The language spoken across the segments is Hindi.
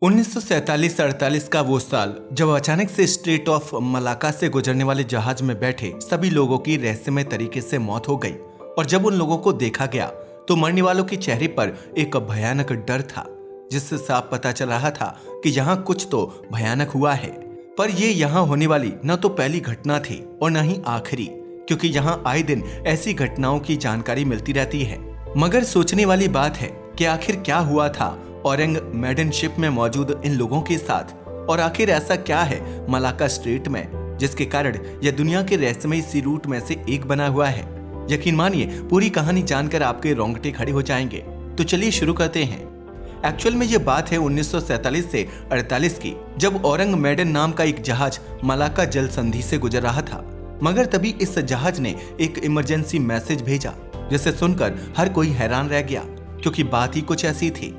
1947-48 का वो साल जब अचानक से स्ट्रेट ऑफ मलाका से गुजरने वाले जहाज में बैठे सभी लोगों की रहस्यमय तरीके से मौत हो गई। और जब उन लोगों को देखा गया तो मरने वालों के चेहरे पर एक भयानक डर था, जिससे साफ पता चल रहा था कि यहाँ कुछ तो भयानक हुआ है। पर ये यहाँ होने वाली न तो पहली घटना थी और न ही आखिरी, क्योंकि यहाँ आए दिन ऐसी घटनाओं की जानकारी मिलती रहती है। मगर सोचने वाली बात है कि आखिर क्या हुआ था औरंग मेडन शिप में मौजूद इन लोगों के साथ, और आखिर ऐसा क्या है मलाका स्ट्रेट में जिसके कारण यह दुनिया के रहस्यमय सी रूट में से एक बना हुआ है। यकीन मानिए पूरी कहानी जानकर आपके रोंगटे खड़े हो जाएंगे। तो चलिए शुरू करते हैं। एक्चुअल में ये बात है 1947 से 48 की, जब औरंग मेडन नाम का एक जहाज मलाका जल संधि से गुजर रहा था। मगर तभी इस जहाज ने एक इमरजेंसी मैसेज भेजा, जिसे सुनकर हर कोई हैरान रह गया, क्योंकि बात ही कुछ ऐसी थी।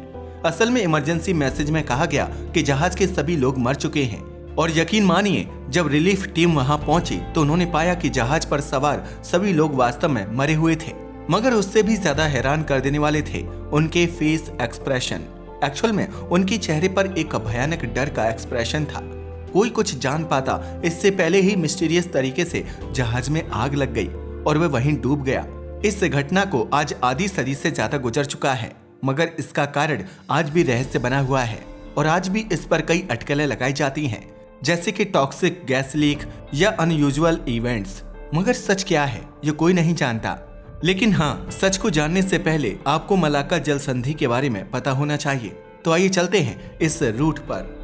असल में इमरजेंसी मैसेज में कहा गया कि जहाज के सभी लोग मर चुके हैं। और यकीन मानिए जब रिलीफ टीम वहां पहुंची तो उन्होंने पाया कि जहाज पर सवार सभी लोग वास्तव में मरे हुए थे। मगर उससे भी ज्यादा हैरान कर देने वाले थे उनके फेस एक्सप्रेशन। एक्चुअल में उनके चेहरे पर एक भयानक डर का एक्सप्रेशन था। कोई कुछ जान पाता इससे पहले ही मिस्टीरियस तरीके से जहाज में आग लग गई और वह वहीं डूब गया। इस घटना को आज आधी सदी से ज्यादा गुजर चुका है, मगर इसका कारण आज भी रहस्य बना हुआ है और आज भी इस पर कई अटकलें लगाई जाती हैं, जैसे कि टॉक्सिक गैस लीक या अनयूजुअल इवेंट्स। मगर सच क्या है ये कोई नहीं जानता। लेकिन हाँ, सच को जानने से पहले आपको मलाका जल संधि के बारे में पता होना चाहिए। तो आइए चलते हैं इस रूट पर।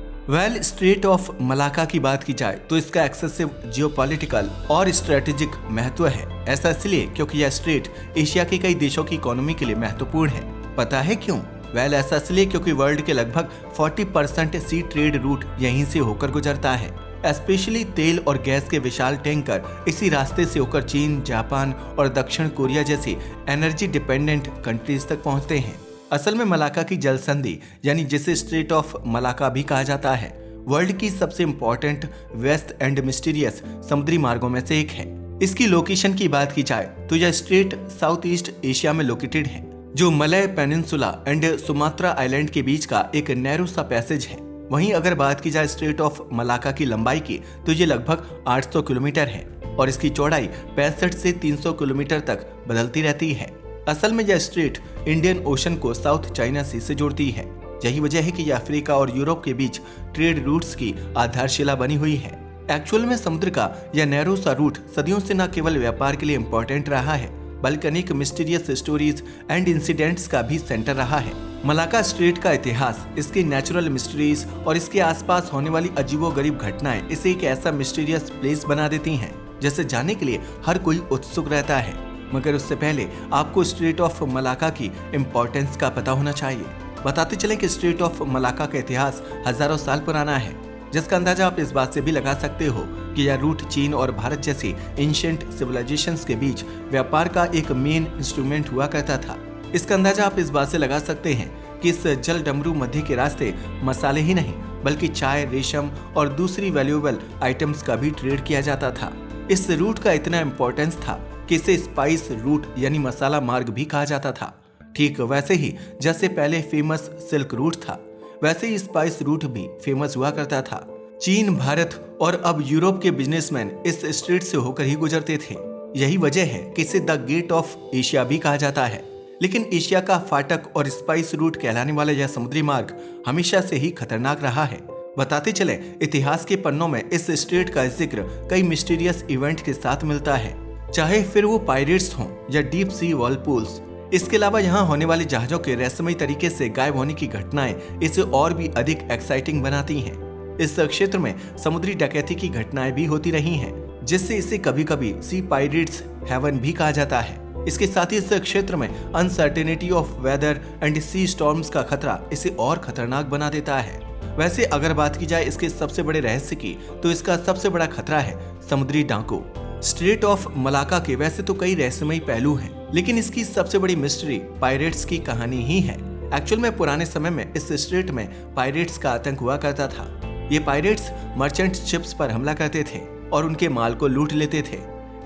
स्ट्रेट ऑफ मलाका की बात की जाए तो इसका एक्सेसिव जियोपॉलिटिकल और स्ट्रेटेजिक महत्व है। ऐसा इसलिए क्योंकि यह स्ट्रेट एशिया के कई देशों की इकोनॉमी के लिए महत्वपूर्ण है। पता है क्यों? ऐसा इसलिए क्योंकि वर्ल्ड के लगभग 40% सी ट्रेड रूट यहीं से होकर गुजरता है। स्पेशली तेल और गैस के विशाल टैंकर इसी रास्ते से होकर चीन, जापान और दक्षिण कोरिया जैसी एनर्जी डिपेंडेंट कंट्रीज तक पहुंचते हैं। असल में मलाका की जल संधि, यानी जिसे स्ट्रेट ऑफ मलाका भी कहा जाता है, वर्ल्ड की सबसे इंपॉर्टेंट वेस्ट एंड मिस्टीरियस समुद्री मार्गों में से एक है। इसकी लोकेशन की बात की जाए तो यह स्ट्रेट साउथ ईस्ट एशिया में लोकेटेड है, जो Malay peninsula and Sumatra island के बीच का एक नैरो सा पैसेज है। वहीं अगर बात की जाए स्ट्रेट ऑफ मलाका की लंबाई की तो ये लगभग 800 किलोमीटर है और इसकी चौड़ाई 65 से 300 किलोमीटर तक बदलती रहती है। असल में यह स्ट्रेट इंडियन ओशन को साउथ चाइना सी से जोड़ती है। यही वजह है कि यह अफ्रीका और यूरोप के बीच ट्रेड रूट्स की आधारशिला बनी हुई है। एक्चुअल में समुद्र का यह नैरो सा रूट सदियों से न केवल व्यापार के लिए इम्पोर्टेंट रहा है, बल्कि अनेक मिस्टीरियस स्टोरीज एंड इंसिडेंट्स का भी सेंटर रहा है। मलाका स्ट्रेट का इतिहास, इसकी नेचुरल मिस्ट्रीज और इसके आसपास होने वाली अजीबोगरीब घटनाएं इसे एक ऐसा मिस्टीरियस प्लेस बना देती हैं जिसे जानने के लिए हर कोई उत्सुक रहता है। मगर उससे पहले आपको स्ट्रेट ऑफ मलाका की इम्पोर्टेंस का पता होना चाहिए। बताते चलें कि स्ट्रेट ऑफ मलाका का इतिहास हजारों साल पुराना है, जिसका अंदाजा आप इस बात से भी लगा सकते हो कि यह रूट चीन और भारत जैसी एंशिएंट सिविलाइजेशंस के बीच व्यापार का एक मेन इंस्ट्रूमेंट हुआ करता था। इसका अंदाजा आप इस बात से लगा सकते हैं कि इस जल डमरू मध्य के रास्ते मसाले ही नहीं बल्कि चाय, रेशम और दूसरी वैल्यूएबल आइटम्स का भी ट्रेड किया जाता था। इस रूट का इतना इम्पोर्टेंस था कि इसे स्पाइस रूट यानी मसाला मार्ग भी कहा जाता था। ठीक वैसे ही जैसे पहले फेमस सिल्क रूट था, वैसे ही स्पाइस रूट भी फेमस हुआ करता था। चीन, भारत और अब यूरोप के बिजनेसमैन इस स्ट्रेट से होकर ही गुजरते थे। यही वजह है कि इसे द गेट ऑफ एशिया भी कहा जाता है। लेकिन एशिया का फाटक और स्पाइस रूट कहलाने वाला यह समुद्री मार्ग हमेशा से ही खतरनाक रहा है। बताते चले, इतिहास के पन्नों में इस स्ट्रेट का जिक्र कई मिस्टीरियस इवेंट के साथ मिलता है, चाहे फिर वो पायरेट्स हों या डीप सी वर्लपूल्स। इसके अलावा यहाँ होने वाले जहाजों के रहस्यमय तरीके से गायब होने की घटनाएं इसे और भी अधिक एक्साइटिंग बनाती हैं। इस क्षेत्र में समुद्री डकैती की घटनाएं भी होती रही हैं, जिससे इसे कभी कभी सी पायरेट्स हेवन भी कहा जाता है। इसके साथ ही इस क्षेत्र में uncertainty of weather and sea storms का खतरा इसे और खतरनाक बना देता है। वैसे अगर बात की जाए इसके सबसे बड़े रहस्य की तो इसका सबसे बड़ा खतरा है समुद्री डाकू। स्ट्रेट ऑफ मलाका के वैसे तो कई रहस्यमयी पहलू हैं, लेकिन इसकी सबसे बड़ी मिस्ट्री पायरेट्स की कहानी ही है। एक्चुअल में पुराने समय में इस स्ट्रेट में पायरेट्स का आतंक हुआ करता था। ये पायरेट्स मर्चेंट शिप्स पर हमला करते थे और उनके माल को लूट लेते थे।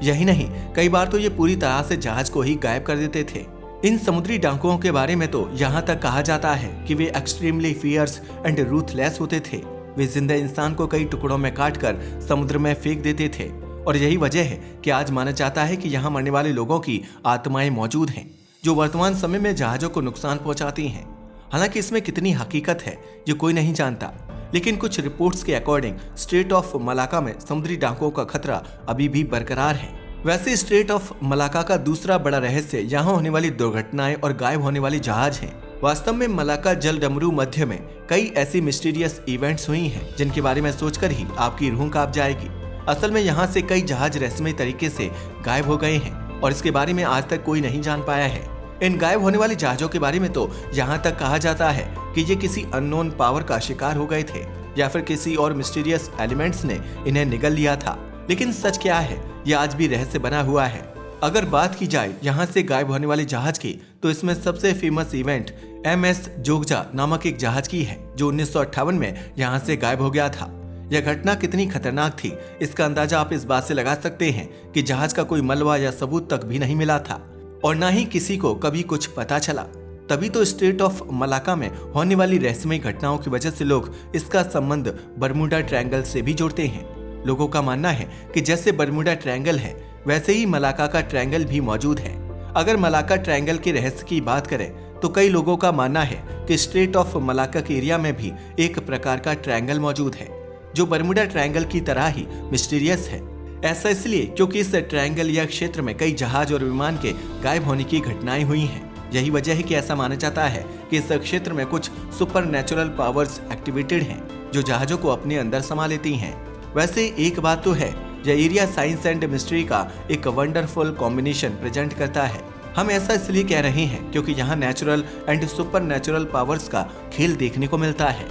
यही नहीं, कई बार तो ये पूरी तरह से जहाज को ही गायब कर देते थे। इन समुद्री डाकुओं के बारे में तो यहाँ तक कहा जाता है कि वे एक्सट्रीमली फियर्स एंड रूथलेस होते थे। वे जिंदा इंसान को कई टुकड़ों में काटकर समुद्र में फेंक देते थे और यही वजह है कि आज माना जाता है कि यहाँ मरने वाले लोगों की आत्माएं मौजूद हैं जो वर्तमान समय में जहाजों को नुकसान पहुंचाती हैं। हालांकि इसमें कितनी हकीकत है ये कोई नहीं जानता, लेकिन कुछ रिपोर्ट्स के अकॉर्डिंग स्ट्रेट ऑफ मलाका में समुद्री डाकुओं का खतरा अभी भी बरकरार है। वैसे स्ट्रेट ऑफ मलाका का दूसरा बड़ा रहस्य यहाँ होने वाली दुर्घटनाएं और गायब होने वाली जहाज हैं। वास्तव में मलाका जलडमरू मध्य में कई ऐसी मिस्टीरियस इवेंट्स हुई हैं जिनके बारे में सोचकर ही आपकी रूह कांप जाएगी। असल में यहाँ से कई जहाज रहस्यमय तरीके से गायब हो गए हैं और इसके बारे में आज तक कोई नहीं जान पाया है। इन गायब होने वाली जहाजों के बारे में तो यहाँ तक कहा जाता है कि ये किसी अननोन पावर का शिकार हो गए थे या फिर किसी और मिस्टीरियस एलिमेंट्स ने इन्हें निगल लिया था। लेकिन सच क्या है ये आज भी रहस्य बना हुआ है। अगर बात की जाए यहाँ से गायब होने वाले जहाज की तो इसमें सबसे फेमस इवेंट MS जोगजा नामक एक जहाज की है जो 1958 में यहाँ से गायब हो गया था। यह घटना कितनी खतरनाक थी इसका अंदाजा आप इस बात से लगा सकते हैं कि जहाज का कोई मलबा या सबूत तक भी नहीं मिला था और न ही किसी को कभी कुछ पता चला। तभी तो स्ट्रेट ऑफ मलाका में होने वाली रहस्यमय घटनाओं की वजह से लोग इसका संबंध बर्मुडा ट्रायंगल से भी जोड़ते हैं। लोगों का मानना है कि जैसे बर्मुडा ट्रायंगल है वैसे ही मलाका का ट्रायंगल भी मौजूद है। अगर मलाका ट्रायंगल के रहस्य की बात करें तो कई लोगों का मानना है कि स्ट्रेट ऑफ मलाका के एरिया में भी एक प्रकार का ट्रायंगल मौजूद है जो बर्मुडा ट्रायंगल की तरह ही मिस्टीरियस है। ऐसा इसलिए क्योंकि इस ट्रायंगल या क्षेत्र में कई जहाज और विमान के गायब होने की घटनाएं हुई हैं। यही वजह है कि ऐसा माना जाता है कि इस क्षेत्र में कुछ सुपर नेचुरल पावर्स एक्टिवेटेड हैं जो जहाजों को अपने अंदर समा लेती हैं। वैसे एक बात तो है, यह एरिया साइंस एंड मिस्ट्री का एक वंडरफुल कॉम्बिनेशन प्रेजेंट करता है। हम ऐसा इसलिए कह रहे हैं क्योंकि यहाँ natural and super natural powers का खेल देखने को मिलता है।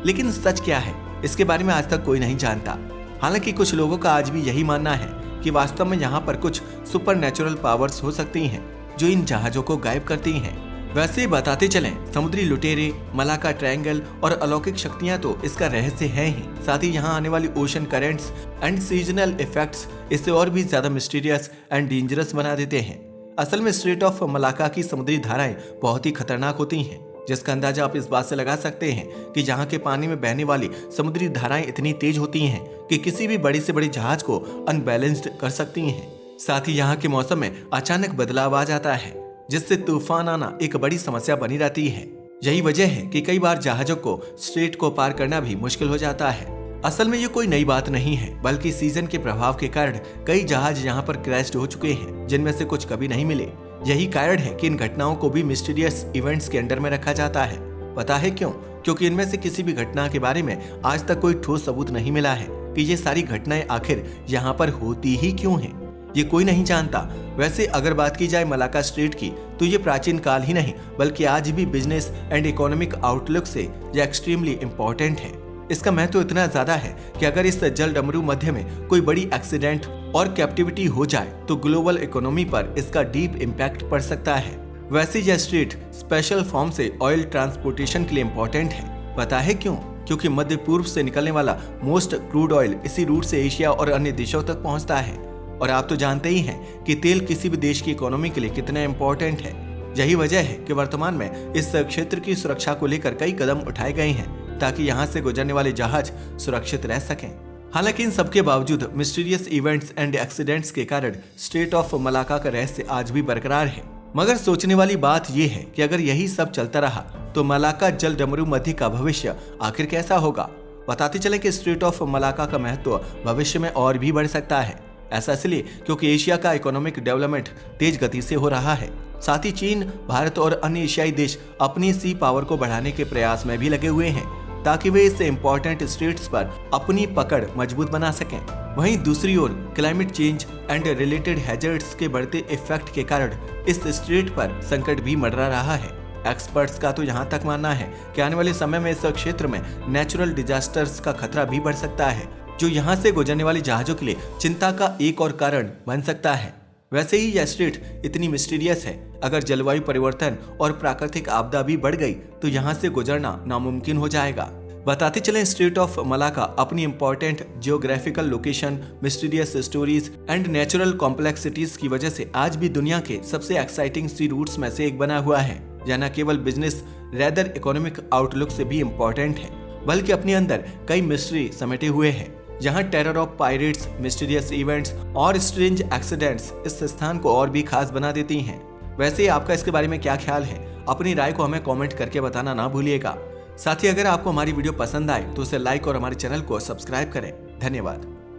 लेकिन सच क्या है इसके बारे में आज तक कोई नहीं जानता। हालांकि कुछ लोगों का आज भी यही मानना है कि वास्तव में यहाँ पर कुछ सुपर नेचुरल पावर्स हो सकती हैं जो इन जहाजों को गायब करती हैं। वैसे बताते चलें, समुद्री लुटेरे, मलाका ट्रायंगल और अलौकिक शक्तियां तो इसका रहस्य है ही, साथ ही यहाँ आने वाली ocean currents and seasonal effects इसे और भी ज्यादा मिस्टीरियस एंड डेंजरस बना देते हैं। असल में स्ट्रेट ऑफ मलाका की समुद्री धाराएं बहुत ही खतरनाक होती हैं, जिसका अंदाजा आप इस बात से लगा सकते हैं कि यहाँ के पानी में बहने वाली समुद्री धाराएं इतनी तेज होती हैं कि किसी भी बड़ी से बड़ी जहाज को अनबैलेंस्ड कर सकती हैं। साथ ही यहाँ के मौसम में अचानक बदलाव आ जाता है जिससे तूफान आना एक बड़ी समस्या बनी रहती है। यही वजह है कि कई बार जहाजों को स्ट्रेट को पार करना भी मुश्किल हो जाता है। असल में ये कोई नई बात नहीं है, बल्कि सीजन के प्रभाव के कारण कई जहाज यहाँ पर क्रैश हो चुके हैं जिनमें से कुछ कभी नहीं मिले। यही कारण है कि इन घटनाओं को भी मिस्टीरियस इवेंट्स के अंडर में रखा जाता है। पता है क्यों? क्योंकि इनमें से किसी भी घटना के बारे में आज तक कोई ठोस सबूत नहीं मिला है कि ये सारी घटनाएं आखिर यहाँ पर होती ही क्यों हैं। ये कोई नहीं जानता। वैसे अगर बात की जाए मलाका स्ट्रेट की तो ये प्राचीन काल ही नहीं बल्कि आज भी बिजनेस एंड इकोनॉमिक आउटलुक से ये एक्सट्रीमली इम्पोर्टेंट है। इसका महत्व इतना ज्यादा है कि अगर इस जलडमरू मध्य में कोई बड़ी एक्सीडेंट और कैप्टिविटी हो जाए तो ग्लोबल इकोनॉमी पर इसका डीप इम्पैक्ट पड़ सकता है। वैसे यह स्ट्रेट स्पेशल फॉर्म से ऑयल ट्रांसपोर्टेशन के लिए इम्पोर्टेंट है। पता है क्यों? क्योंकि मध्य पूर्व से निकलने वाला मोस्ट क्रूड ऑयल इसी रूट से एशिया और अन्य देशों तक पहुंचता है। और आप तो जानते ही हैं कि तेल किसी भी देश की इकोनॉमी के लिए कितना इम्पोर्टेंट है। यही वजह है कि वर्तमान में इस क्षेत्र की सुरक्षा को लेकर कई कदम उठाए गए हैं ताकि यहाँ से गुजरने वाले जहाज सुरक्षित रह सकें। हालांकि इन सबके बावजूद मिस्टीरियस इवेंट्स एंड एक्सीडेंट्स के कारण स्ट्रेट ऑफ मलाका का रहस्य आज भी बरकरार है। मगर सोचने वाली बात यह है कि अगर यही सब चलता रहा तो मलाका जलडमरू मध्य का भविष्य आखिर कैसा होगा। बताते चले कि स्ट्रेट ऑफ मलाका का महत्व भविष्य में और भी बढ़ सकता है। ऐसा इसलिए क्योंकि एशिया का इकोनॉमिक डेवलपमेंट तेज गति से हो रहा है। साथ ही चीन, भारत और अन्य एशियाई देश अपनी सी पावर को बढ़ाने के प्रयास में भी लगे हुए हैं ताकि वे इस इम्पोर्टेंट स्ट्रेट्स पर अपनी पकड़ मजबूत बना सकें। वहीं दूसरी ओर climate change and related hazards के बढ़ते इफेक्ट के कारण इस स्ट्रेट पर संकट भी मंडरा रहा है। एक्सपर्ट्स का तो यहाँ तक मानना है कि आने वाले समय में इस क्षेत्र में नेचुरल डिजास्टर्स का खतरा भी बढ़ सकता है जो यहाँ से गुजरने वाली जहाजों के लिए चिंता का एक और कारण बन सकता है। वैसे ही यह स्ट्रेट इतनी मिस्टीरियस है, अगर जलवायु परिवर्तन और प्राकृतिक आपदा भी बढ़ गई तो यहाँ से गुजरना नामुमकिन हो जाएगा। बताते चलें, स्ट्रेट ऑफ मलाका अपनी important geographical location, mysterious stories and natural complexities की वजह से आज भी दुनिया के सबसे एक्साइटिंग सी रूट्स में से एक बना हुआ है, यह न केवल बिजनेस रेदर इकोनॉमिक आउटलुक से भी इम्पोर्टेंट है, बल्कि अपने अंदर कई मिस्ट्री समेटे हुए है। यहाँ terror of pirates, mysterious events और स्ट्रेंज एक्सीडेंट्स इस स्थान को और भी खास बना देती हैं। वैसे आपका इसके बारे में क्या ख्याल है? अपनी राय को हमें कमेंट करके बताना ना भूलिएगा। साथ ही अगर आपको हमारी वीडियो पसंद आए तो उसे लाइक और हमारे चैनल को सब्सक्राइब करें। धन्यवाद।